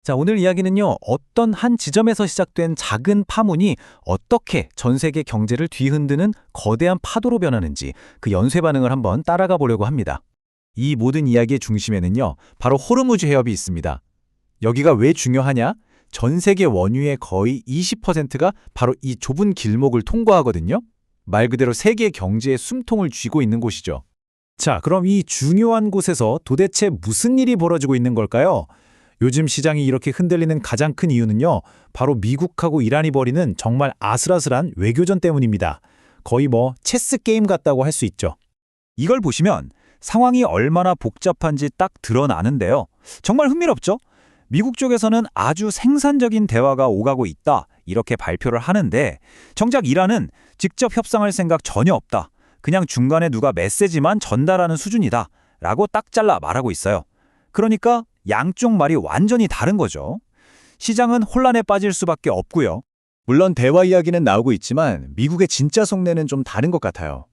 자, 오늘 이야기는요, 어떤 한 지점에서 시작된 작은 파문이 어떻게 전 세계 경제를 뒤흔드는 거대한 파도로 변하는지 그 연쇄 반응을 한번 따라가 보려고 합니다. 이 모든 이야기의 중심에는요, 바로 호르무즈 해협이 있습니다. 여기가 왜 중요하냐? 전 세계 원유의 거의 20%가 바로 이 좁은 길목을 통과하거든요. 말 그대로 세계 경제의 숨통을 쥐고 있는 곳이죠. 자, 그럼 이 중요한 곳에서 도대체 무슨 일이 벌어지고 있는 걸까요? 요즘 시장이 이렇게 흔들리는 가장 큰 이유는요, 바로 미국하고 이란이 벌이는 정말 아슬아슬한 외교전 때문입니다. 거의 체스 게임 같다고 할 수 있죠. 이걸 보시면 상황이 얼마나 복잡한지 딱 드러나는데요. 정말 흥미롭죠? 미국 쪽에서는 아주 생산적인 대화가 오가고 있다, 이렇게 발표를 하는데 정작 이란은 직접 협상할 생각 전혀 없다. 그냥 중간에 누가 메시지만 전달하는 수준이다 라고 딱 잘라 말하고 있어요. 그러니까 양쪽 말이 완전히 다른 거죠. 시장은 혼란에 빠질 수밖에 없고요. 물론 대화 이야기는 나오고 있지만 미국의 진짜 속내는 좀 다른 것 같아요.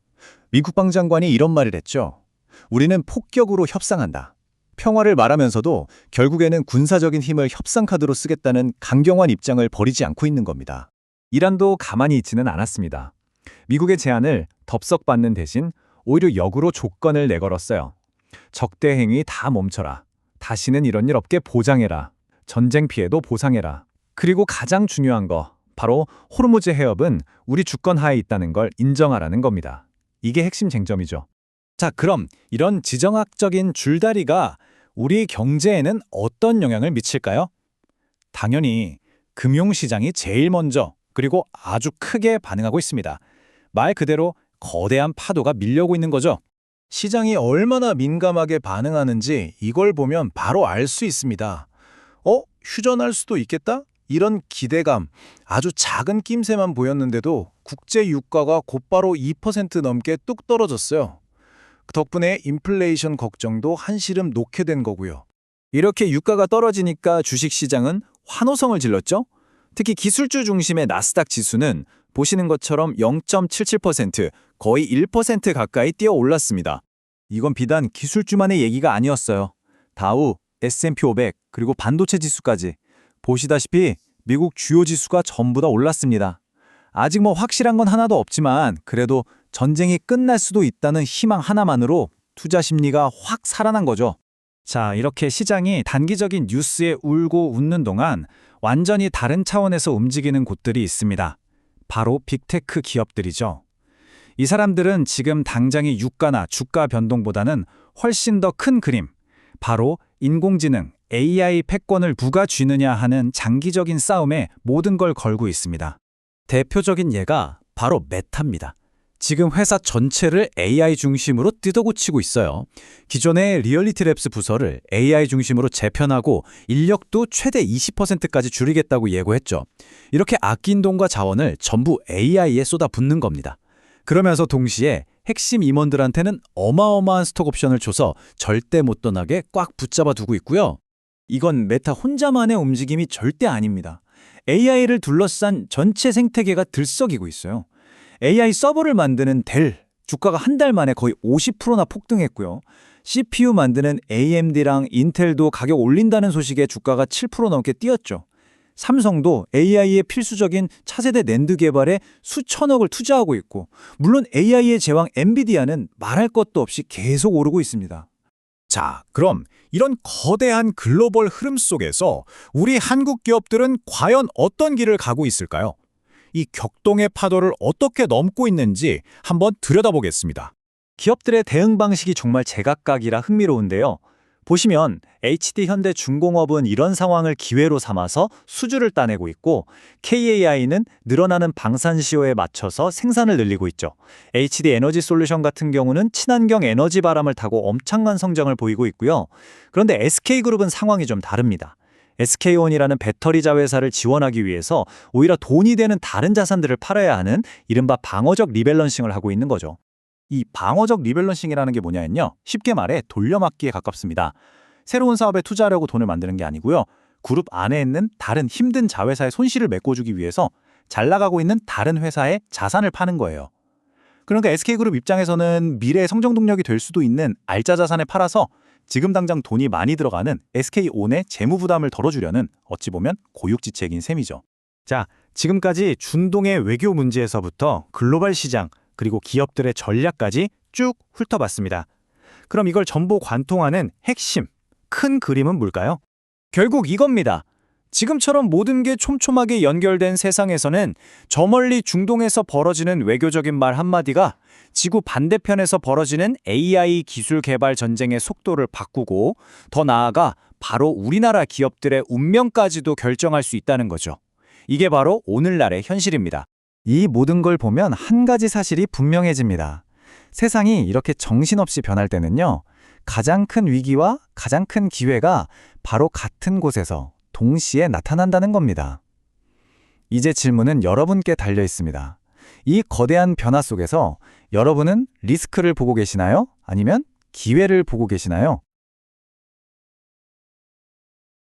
미국 방장관이 이런 말을 했죠. 우리는 폭격으로 협상한다. 평화를 말하면서도 결국에는 군사적인 힘을 협상 카드로 쓰겠다는 강경한 입장을 버리지 않고 있는 겁니다. 이란도 가만히 있지는 않았습니다. 미국의 제안을 덥석받는 대신 오히려 역으로 조건을 내걸었어요. 적대 행위 다 멈춰라. 다시는 이런 일 없게 보장해라. 전쟁 피해도 보상해라. 그리고 가장 중요한 거, 바로 호르무즈 해협은 우리 주권 하에 있다는 걸 인정하라는 겁니다. 이게 핵심 쟁점이죠. 자, 그럼 이런 지정학적인 줄다리가 우리 경제에는 어떤 영향을 미칠까요? 당연히 금융시장이 제일 먼저, 그리고 아주 크게 반응하고 있습니다. 말 그대로 거대한 파도가 밀려오고 있는 거죠. 시장이 얼마나 민감하게 반응하는지 이걸 보면 바로 알 수 있습니다. 휴전할 수도 있겠다? 이런 기대감, 아주 작은 낌새만 보였는데도 국제 유가가 곧바로 2% 넘게 뚝 떨어졌어요. 덕분에 인플레이션 걱정도 한시름 놓게 된 거고요. 이렇게 유가가 떨어지니까 주식시장은 환호성을 질렀죠. 특히 기술주 중심의 나스닥 지수는 보시는 것처럼 0.77%, 거의 1% 가까이 뛰어 올랐습니다. 이건 비단 기술주만의 얘기가 아니었어요. 다우, S&P 500, 그리고 반도체 지수까지. 보시다시피 미국 주요 지수가 전부 다 올랐습니다. 아직 확실한 건 하나도 없지만 그래도 전쟁이 끝날 수도 있다는 희망 하나만으로 투자 심리가 확 살아난 거죠. 자, 이렇게 시장이 단기적인 뉴스에 울고 웃는 동안 완전히 다른 차원에서 움직이는 곳들이 있습니다. 바로 빅테크 기업들이죠. 이 사람들은 지금 당장의 유가나 주가 변동보다는 훨씬 더 큰 그림, 바로 인공지능, AI 패권을 누가 쥐느냐 하는 장기적인 싸움에 모든 걸 걸고 있습니다. 대표적인 예가 바로 메타입니다. 지금 회사 전체를 AI 중심으로 뜯어고치고 있어요. 기존의 리얼리티랩스 부서를 AI 중심으로 재편하고 인력도 최대 20%까지 줄이겠다고 예고했죠. 이렇게 아낀 돈과 자원을 전부 AI에 쏟아붓는 겁니다. 그러면서 동시에 핵심 임원들한테는 어마어마한 스톡옵션을 줘서 절대 못 떠나게 꽉 붙잡아 두고 있고요. 이건 메타 혼자만의 움직임이 절대 아닙니다. AI를 둘러싼 전체 생태계가 들썩이고 있어요. AI 서버를 만드는 델, 주가가 한 달 만에 거의 50%나 폭등했고요. CPU 만드는 AMD랑 인텔도 가격 올린다는 소식에 주가가 7% 넘게 뛰었죠. 삼성도 AI의 필수적인 차세대 낸드 개발에 수천억을 투자하고 있고, 물론 AI의 제왕 엔비디아는 말할 것도 없이 계속 오르고 있습니다. 자, 그럼 이런 거대한 글로벌 흐름 속에서 우리 한국 기업들은 과연 어떤 길을 가고 있을까요? 이 격동의 파도를 어떻게 넘고 있는지 한번 들여다보겠습니다. 기업들의 대응 방식이 정말 제각각이라 흥미로운데요. 보시면 HD현대중공업은 이런 상황을 기회로 삼아서 수주를 따내고 있고, KAI는 늘어나는 방산 시효에 맞춰서 생산을 늘리고 있죠. HD에너지솔루션 같은 경우는 친환경 에너지 바람을 타고 엄청난 성장을 보이고 있고요. 그런데 SK그룹은 상황이 좀 다릅니다. SK온이라는 배터리 자회사를 지원하기 위해서 오히려 돈이 되는 다른 자산들을 팔아야 하는 이른바 방어적 리밸런싱을 하고 있는 거죠. 이 방어적 리밸런싱이라는 게 뭐냐면요, 쉽게 말해 돌려막기에 가깝습니다. 새로운 사업에 투자하려고 돈을 만드는 게 아니고요, 그룹 안에 있는 다른 힘든 자회사의 손실을 메꿔주기 위해서 잘 나가고 있는 다른 회사의 자산을 파는 거예요. 그러니까 SK그룹 입장에서는 미래의 성장 동력이 될 수도 있는 알짜 자산을 팔아서 지금 당장 돈이 많이 들어가는 SK온의 재무 부담을 덜어주려는 어찌 보면 고육지책인 셈이죠. 자, 지금까지 중동의 외교 문제에서부터 글로벌 시장, 그리고 기업들의 전략까지 쭉 훑어봤습니다. 그럼 이걸 전부 관통하는 핵심, 큰 그림은 뭘까요? 결국 이겁니다. 지금처럼 모든 게 촘촘하게 연결된 세상에서는 저 멀리 중동에서 벌어지는 외교적인 말 한마디가 지구 반대편에서 벌어지는 AI 기술 개발 전쟁의 속도를 바꾸고 더 나아가 바로 우리나라 기업들의 운명까지도 결정할 수 있다는 거죠. 이게 바로 오늘날의 현실입니다. 이 모든 걸 보면 한 가지 사실이 분명해집니다. 세상이 이렇게 정신없이 변할 때는요, 가장 큰 위기와 가장 큰 기회가 바로 같은 곳에서 동시에 나타난다는 겁니다. 이제 질문은 여러분께 달려 있습니다. 이 거대한 변화 속에서 여러분은 리스크를 보고 계시나요? 아니면 기회를 보고 계시나요?